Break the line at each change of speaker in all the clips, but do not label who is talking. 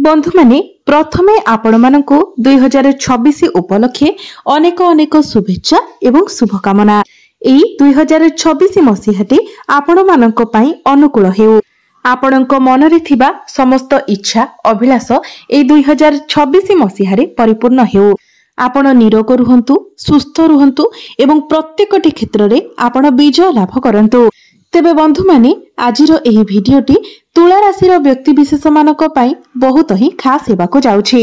बंधु माने प्रथमे आपण मानकु 2026 उपलक्षे अनेक अनेक शुभेच्छा एवं शुभकामना। एई 2026 मसीहाटी आपण मानक पई अनुकूल हेउ। आपणक मनरे थिबा समस्त इच्छा अभिलाष एई 2026 मसीहारे परिपूर्ण हेउ। आपण निरोग रुहंतु, सुस्थ रुहंतु एवं प्रत्येकटी क्षेत्र रे आपण विजय लाभ करंतु। तेबे बंधु माने आजिरो एही भिडियोटी तुला राशि व्यक्ति विशेष मानक पई बहुत ही खास हेबाको जाउछि।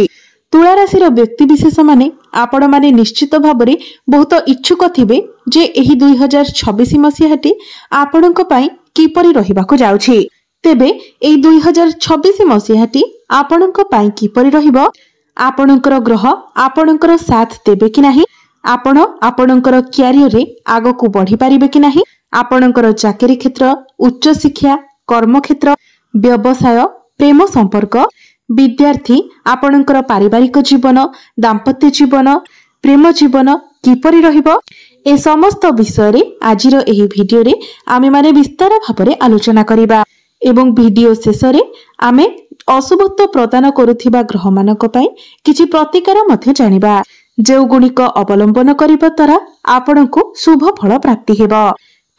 तुला राशि व्यक्ति विशेष माने आपण माने निश्चित भाबरे बहुत इच्छुक थिबे जे एही 2026 मसीहाटी आपणक पई किपरि रहिबाको जाउछि। तेबे एही 2026 मसीहाटी आपणक पई किपरि रहिबो, आपणकर ग्रह आपणकर साथ देबे कि नाही, आपण आपणकर क्यारियर रे आगको बढ़ी पारिबे कि नाही, आपणकर चाकरी क्षेत्र, उच्च शिक्षा, कर्म क्षेत्र, व्यवसाय, प्रेम संपर्क, विद्यार्थी, आपणकर पारिवारिक जीवन, दाम्पत्य जीवन, प्रेम जीवन किपरि रहिबो, ए समस्त विषय रे आजिरो एही भिडियो रे आमे माने विस्तार भाबरे आलोचना करिबा। एवं भिडियो शेष रे आमे अशुभत्व प्रदान करुथिबा ग्रह मानक पई किछि प्रतिकार मध्ये जानिबा, जे गुणिक अवलंबन करिबा द्वारा आपणको शुभ फल प्राप्ति हेबो।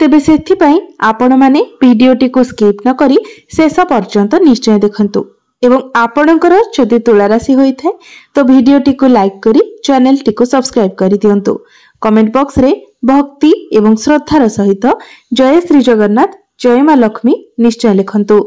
तेबे सेथि पई आपण माने भिडियोटी को स्किप न करी शेष पर्यंत निश्चय देखंतु। एवं आपणकर जदि तुला राशि होई थाए तो भिडियोटी को लाइक करी चैनल टी को सब्सक्राइब करी दियंतु। कमेंट बॉक्स रे भक्ति एवं श्रद्धार सहित जय श्री जगन्नाथ, जय मां लक्ष्मी निश्चय लिखंतु।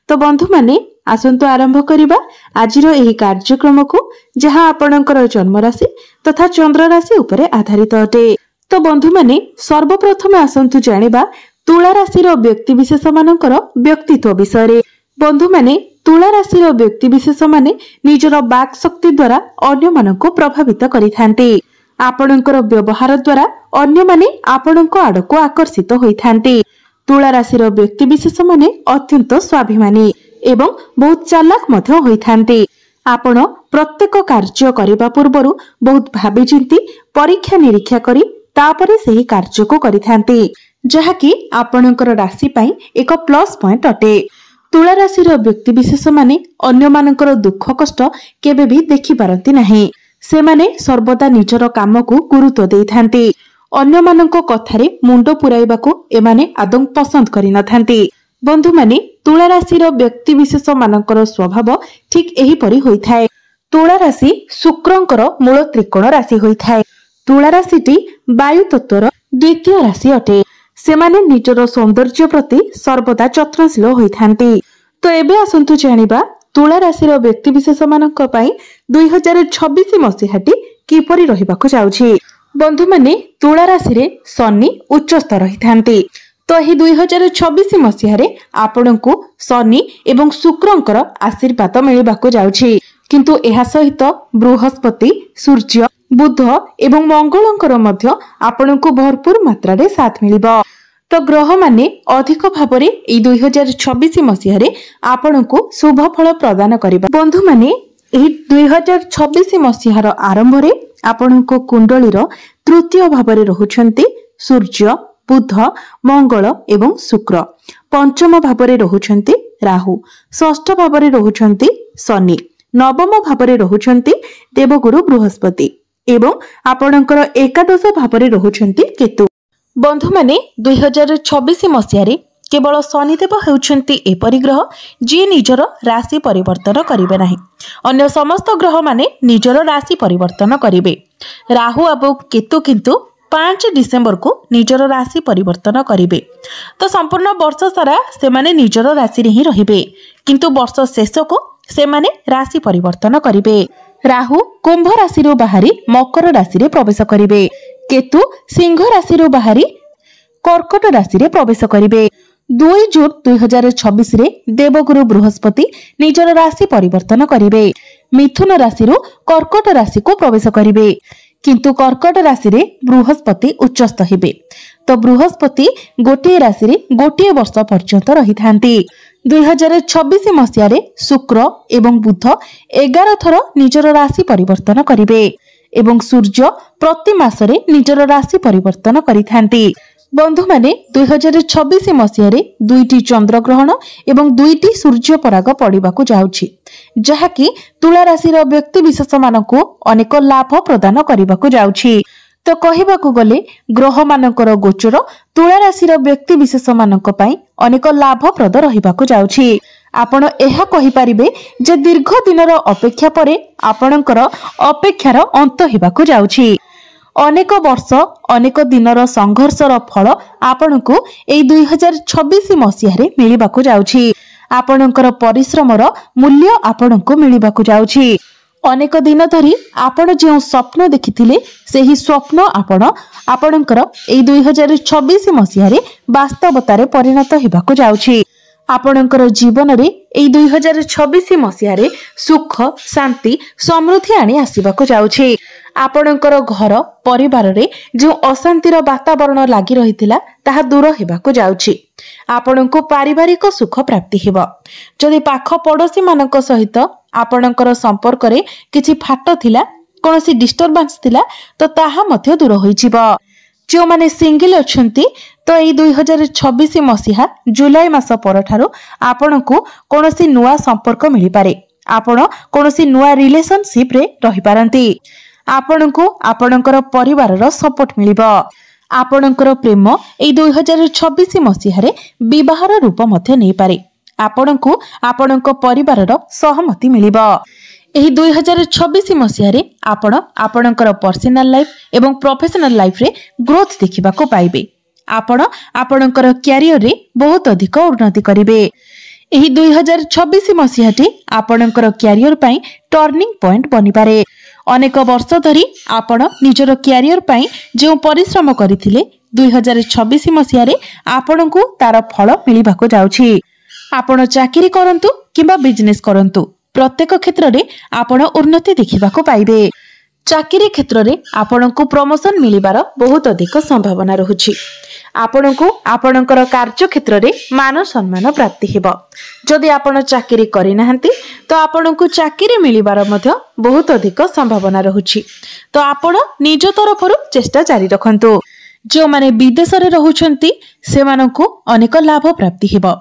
तो बंधु माने आसंतु आरंभ करिबा आजिरो एही कार्यक्रम को, जहां आपणकर जन्म राशि तथा चंद्र राशि उपरे आधारित अटे। तो बंधु माने सर्वप्रथम आसंतु जानिबा तुला राशि व्यक्ति विशेष मानकर व्यक्तित्व विषय रे। बंधु माने तुला राशि व्यक्ति विशेष माने निजर वाक शक्ति द्वारा अन्य मानको प्रभावित करिथांते। आपणकर व्यवहार द्वारा अन्य माने आपणको आडको आकर्षित होइथांते। तुला राशि व्यक्ति विशेष माने अत्यंत स्वाभिमानी एवं बहुत चालाक मध्य होइथांते। आपण प्रत्येक कार्य करिबा पूर्वरु बहुत भाबी चिंती परीक्षा निरीक्षा करी तापरे सही कार्य को करिथांते, जहाकि आपणकर राशि पई एक प्लस पॉइंट अटे। तुला राशि व्यक्ति विशेष माने अन्य मानकर दुख कष्ट केबे भी देखि पारंती नाही। से माने सर्वदा निजर काम को गुरुत्व देइथांते। अन्य मानक कथारे मुंड पुराइबाको एमाने आदौ पसंद करि नथांते। बंधु माने तुला राशि व्यक्ति विशेष मानकर स्वभाव ठीक एही परि होइथाय। तुला राशि शुक्रंकर मूल त्रिकोण राशि होइथाय। तुला राशिटी वायु तत्वर द्वितीय राशि अटे। सेमाने निजर सौंदर्य प्रति सर्वदा यत्नशील होइथांती। तो एबे आसंतु जानिबा तुला राशि व्यक्ति विशेष मानक पई 2026 मसीहाटी किपरि रहिबाको जाउछि। बंधु माने तुला राशि रे शनि उच्चस्थ रहिथांती। तो एही 2026 मसीहारे आपणको शनि एवं शुक्रंकर आशीर्वाद मिलिबाको जाउछि। किंतु एहा सहित बृहस्पति, सूर्य, बुध एवं मंगलंकर मध्य आपणको भरपूर मात्रा रे साथ मिलिबो। तो ग्रह माने अधिक भाबरे एई 2026 मसीहारे आपणको शुभ फल प्रदान करिबा। बंधु माने एही 2026 मसीहार आरंभ रे आपणको कुंडलीर तृतीय भाबरे रहुछंती सूर्य, बुध, मंगल एवं शुक्र। पंचम भाबरे रहुछंती राहु, षष्ठ भाबरे रहुछंती शनि, नवम भाबरे रहुछंती देवगुरु बृहस्पति एवं आपणकर एकादश भाबरे रहुछंती केतु। बंधु माने 2026 मसीहारे केवल शनिदेव हेउछंती एपरि ग्रह जे निजर राशि परिवर्तन करिवे नाही। अन्य समस्त ग्रह माने निजर राशि परिवर्तन करिवे। राहु एवं केतु किंतु 5 डिसेंबर को निजर राशि परिवर्तन करिवे। तो संपूर्ण वर्ष सारा से माने निजर राशि रे ही रहिबे, किंतु वर्ष शेष को से माने राशि परिवर्तन करिवे। राहु कुंभ राशि रो बाहरी मकर राशि रे प्रवेश करिवे। केतु सिंह राशि रो बाहरी कर्कट राशि रे प्रवेश करिवे। 2 जून 2026 रे देवगुरु बृहस्पति निजर राशि परिवर्तन करिवे। मिथुन राशि रो कर्कट राशि को प्रवेश करिवे, किंतु कर्कट राशि रे बृहस्पति उच्चस्थ हेबे। तो बृहस्पति गोटे राशि रे गोटे वर्ष पर्यंत रहिथांती। 2026 मसीहारे शुक्र एवं बुध 11 थर निजर राशि परिवर्तन करिवे एवं सूर्य प्रति मासरे निजर राशि परिवर्तन करिथांती। बंधु माने 2026 मसीह दुईटी चंद्रग्रहण एवं दुईटी सूर्य पराग पड़वा जाउछि जहाँकि तुला राशि व्यक्ति विशेष मानक अनेक लाभ प्रदान करने को जाउछि। तो कहबाकू गले ग्रह मानकर गोचर तुला राशि व्यक्ति विशेष मानक पई अनेक लाभप्रद रहिबाकू जाउछि। आपण एहा कहि परिबे जे दीर्घ दिनर अपेक्षा परे आपणकर अपेक्षार अंत हेबाकू जाउछि। अनेक वर्ष अनेक दिनर संघर्षर फल आपणकू एई 2026 मसीह रे मिलिबाकू जाउछि। आपणकर परिश्रमर मूल्य आपणकू मिलिबाकू जाउछि। अनेक दिन धरी आपण जो स्वप्न देखिथिले सेही स्वप्न आपणकर एई 2026 मसीह रे वास्तवतारे परिणत हेबाकू जाउछि। आपणकर जीवन रे एई 2026 मसीह रे सुख शांति समृद्धि आनी आसीबाकू जाउछि। आपणकर घर परिवार रे जो अशांतिर वातावरण लागि रहिथिला ताहा दूर हेबाकू जाउछि। आपणको पारिवारिक सुख प्राप्ति हेबो। जदि पाख पड़ोसी मानक सहित आपणकर संपर्क रे किछि फाट थिला कोनोसी डिस्टर्बेंस थिला तो ताहा मध्य दूर होई जिवो। जो माने सिंगल अछंती तो एई 2026 मसीहा जुलाई मास परठारो आपणको कोनोसी नुवा संपर्क मिलि पारे। आपण कोनोसी नुवा रिलेशनशिप रे रहि पारंती। आपणको आपणकर परिवार रो सपोर्ट मिलिबो। आपणकर प्रेम एई 2026 मसीह रे विवाहर रूप मध्य नै पारे। आपणको आपणक परिवार रो सहमति मिलिबो। एही 2026 मसीह रे आपण आपणकर पर्सनल लाइफ एवं प्रोफेशनल लाइफ रे ग्रोथ देखिबाको पाइबे। आपण आपणकर कैरियर रे बहुत अधिक उन्नति करिवे। एही 2026 मसीहटी आपणकर कैरियर पई टर्निंग पॉइंट बनि पारे। अनेक वर्ष धरी आपण निजर कैरियर पई जो परिश्रम करिथिले 2026 मसीह रे आपणकू तार फल मिलिबाको जाउछि। आपण चाकरी करंतु किबा बिजनेस करंतु प्रत्येक क्षेत्र रे आपण उन्नति देखिबाको पाइबे। चाकरी क्षेत्र रे आपणकू प्रमोशन मिलिबार बहुत अधिक संभावना रहुछि। आपणकू आपणकर कार्य क्षेत्र रे मान सम्मान प्राप्ति हेबो। जदि आपण चाकरी करि नाहंती तो आपणकू चाकरी मिलिबार मध्य बहुत अधिक संभावना रहुछि। तो आपण निज तरफरु चेष्टा जारी रखंतु। जो माने विदेश रे रहुछंती सेमानकू अनेक लाभ प्राप्ति हेबो।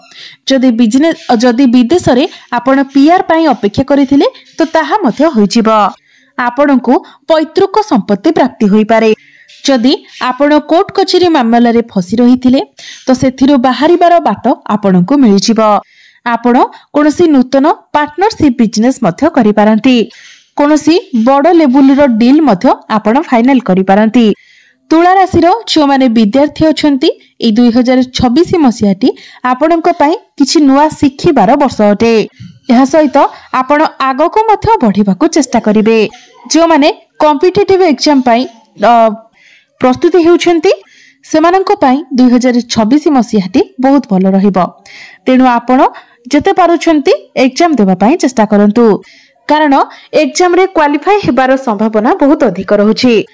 जदि विदेश रे आपण पीआर पई अपेक्षा करिथिले तो ताहा मध्य होई जिवो। आपणकू पैतृक संपत्ति प्राप्ति होई पारे। जदि आपण कोर्ट कचेरी मामला रे फसी रहिथिले तो सेथिरो बाहरिबार बाट आपणकू मिलि जिवो। आपण कोनोसी नूतन पार्टनरशिप बिजनेस मध्य करि पारंती। कोनोसी बड़ लेवल रो डील मध्य आपण फाइनल करि पारंती। तुला राशि जो माने विद्यार्थी अछंती ए 2026 मसीहाटी आपणक पई किछि नुवा शिखिबार वर्ष अटे। एहा सहित आपण आगको मध्य बढ़िबाको चेष्टा करिवे। जो माने कॉम्पिटिटिव एग्जाम पई प्रस्तुति हेउछंती सेमानक पई 2026 मसीहाटी बहुत भलो रहिबो। तेनु आपण जते पारुछंती एग्जाम देबा पई चेष्टा करंतु। कारण एग्जाम रे क्वालिफाई हेबार संभावना बहुत अधिक रहुछि।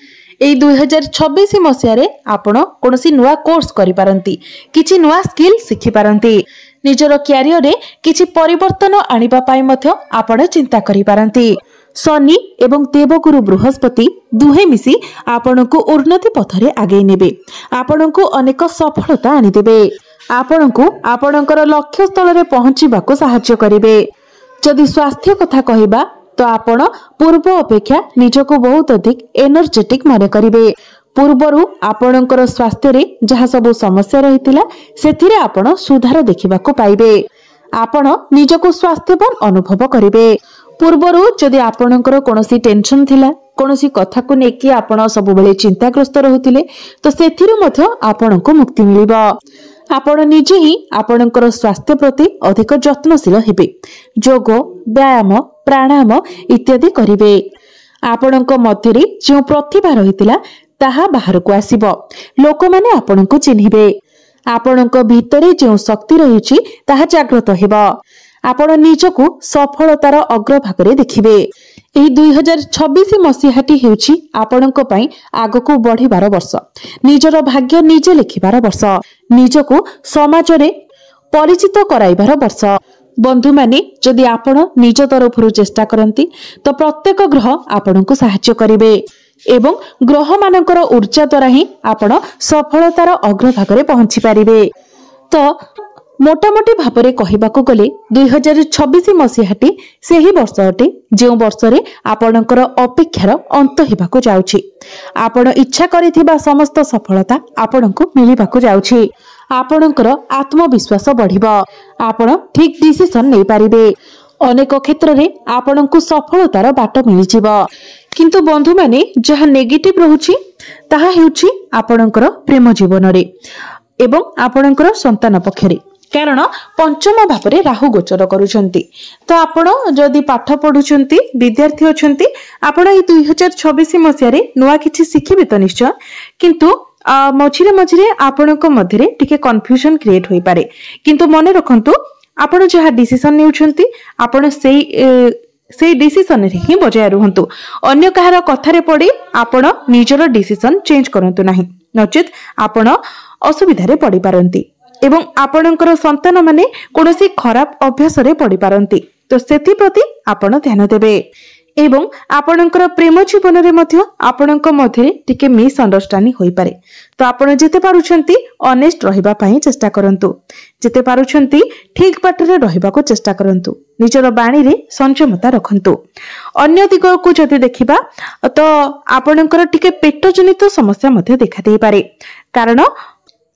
एई 2026 मसीह रे आपण कोनोसी नुवा कोर्स करि पारंती, किछि नुवा स्किल सिखि पारंती। निजर कैरियर रे किछि परिवर्तन आनिबा पई मध्य आपण चिंता करि पारंती। शनि एवं देवगुरु बृहस्पति दुहे मिसी आपणको उन्नति पथरे आगे नेबे। आपणको अनेक सफलता आनि देबे। आपणको आपणकर लक्ष्य स्थल रे पहुंचीबाको सहायता करिवे। जदि स्वास्थ्य कथा कहिबा तो आपण पूर्व अपेक्षा निजको बहुत अधिक एनर्जेटिक माने करिवे। पूर्वरु आपणकर स्वास्थ्य रे जहा सब समस्या रहितिला सेथिरे आपण सुधार देखिबाको पाइबे। आपण निजको स्वास्थ्यवान अनुभव करिवे। पूर्वरु जदि आपणकर कोनोसी टेंशन थिला, कोनोसी कथा को नेकी आपण सब बेले चिंताग्रस्त रहुतिले तो सेथिरु मध्य आपणको मुक्ति मिलिबो। आपण निजे ही आपणकर स्वास्थ्य प्रति अधिक जत्नशील हेबे। योग व्यायाम प्राणायाम इत्यादि करिवे। आपणक मध्यरे जो प्रतिभा रहितिला ताहा बाहर को आसीबो। लोक माने आपणको चिन्हिबे। आपणक भितरे जो शक्ति रहिछि ताहा जागृत हेबो। आपण निजको सफलतार अग्रभागरे देखिबे। एही 2026 मसीहाटी हेउछि आपणक पई आगको बढ़िबार वर्ष। निजर भाग्य निजे लिखिबार वर्ष। निजको समाज रे परिचित कराइबार वर्ष। बंधु माने जदि आपण निज तरफरु चेष्टा करंती तो प्रत्येक ग्रह आपणको सहायता करिवे। एवं ग्रह मानकर ऊर्जा द्वारा ही आपण सफलतार अग्रभाग पहुंची पारिबे। तो मोटामोटी भाव में कहवाक गले 2026 मसीहाटी से ही वर्ष अटे जो वर्ष में आपणकर अपेक्षार अंत होगा जाउछि। आपण इच्छा करिथिबा समस्त सफलता आपण को मिलिबाकु जाउछि। आपणकर आत्मविश्वास बढ़िबो, आपण ठीक डिसिजन नै पारिबे। अनेक क्षेत्र में आपण को सफलतार बाट मिलिजिबो। किंतु बंधु माने जहा नेगेटिव रहुछि ताहा हेउछि आपणकर प्रेम जीवन रे एवं आपणकर संतान पक्षरे, कारण पंचम भाव में राहु गोचर करुछंती। तो आपण जदि पाठ पढुछंती विद्यार्थी अछंती आपण ए 2026 मसिया रे नुआ किछि शिखिबे तो निश्चय, किंतु मझिरे मझिरे आपणक मध्यरे टिके कन्फ्यूजन क्रिएट होई पारे। किंतु मने रखंतु आपण जहा डिसिजन नेउछंती आपण सेई डिसिजन रे ही बजाय रुहंतु। अन्य कहार कथारे पड़ी आपण निजर डिसिजन चेंज करंतु नाही, नचेत आपण असुविधा रे पड़ी पारंती एवं आपणकर संतान माने कोनोसी खराब अभ्यास रे पड़ी पारंती। तो सेथि प्रति आपण ध्यान देबे एवं आपणकर प्रेम जीवन रे मध्य आपणक मध्यरे टिके मिसअंडरस्टैंडिंग होई पारे। तो आपण जेते पारुछंती ऑनेस्ट रहिबा पई चेष्टा करंतु, जेते पारुछंती ठीक बाटरे रहिबा को चेष्टा करंतु, निजर बाणी रे संयमता रखंतु। अन्य दिग को जदि देखिबा तो आपणकर टिके पेट जनित समस्या मध्य देखा देई पारे, कारण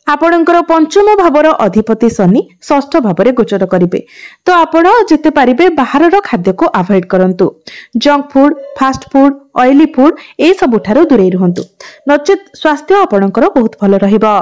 आपणकर पंचम भावर अधिपति शनि षष्ठ भाव में गोचर करिवे। तो आपण जेते पारिबे बाहरर खाद्य को अवॉइड करंतु, junk food, fast food, oily food ए सब ठारो दूरे रहंतु, नचेत स्वास्थ्य आपणकर बहुत भल रहिबो।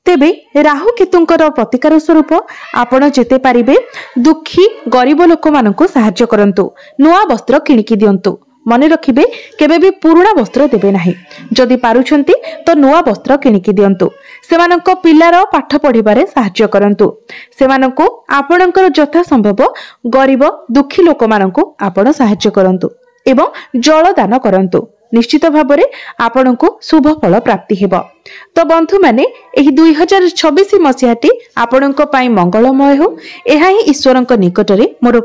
तेबे राहु केतुंकर प्रतिकार स्वरूप आपण जेते पारिबे दुखी गरीब लोक मानकु सहाय्य करंतु, नुआ वस्त्र किणिकी दियंतु। मने रखिबे केबे भी पुराना वस्त्र देबे नाही, जदि पारुछंती तो नुआ वस्त्र किणिकी दियंतु। सेमानंको पिल्लार पाठ पढ़िबारे सहाय्य करंतु, सेमानंको आपणकर यथा संभव गरीब दुखी लोक मानंको आपण सहाय्य करंतु एवं जल दान करंतु। निश्चित भाबरे आपणको शुभ फल प्राप्ति हेबो। तो बंधु माने एही 2026 मसियाटी आपणको पई मंगलमय हो, एहा ही ईश्वरंक निकटरे मोर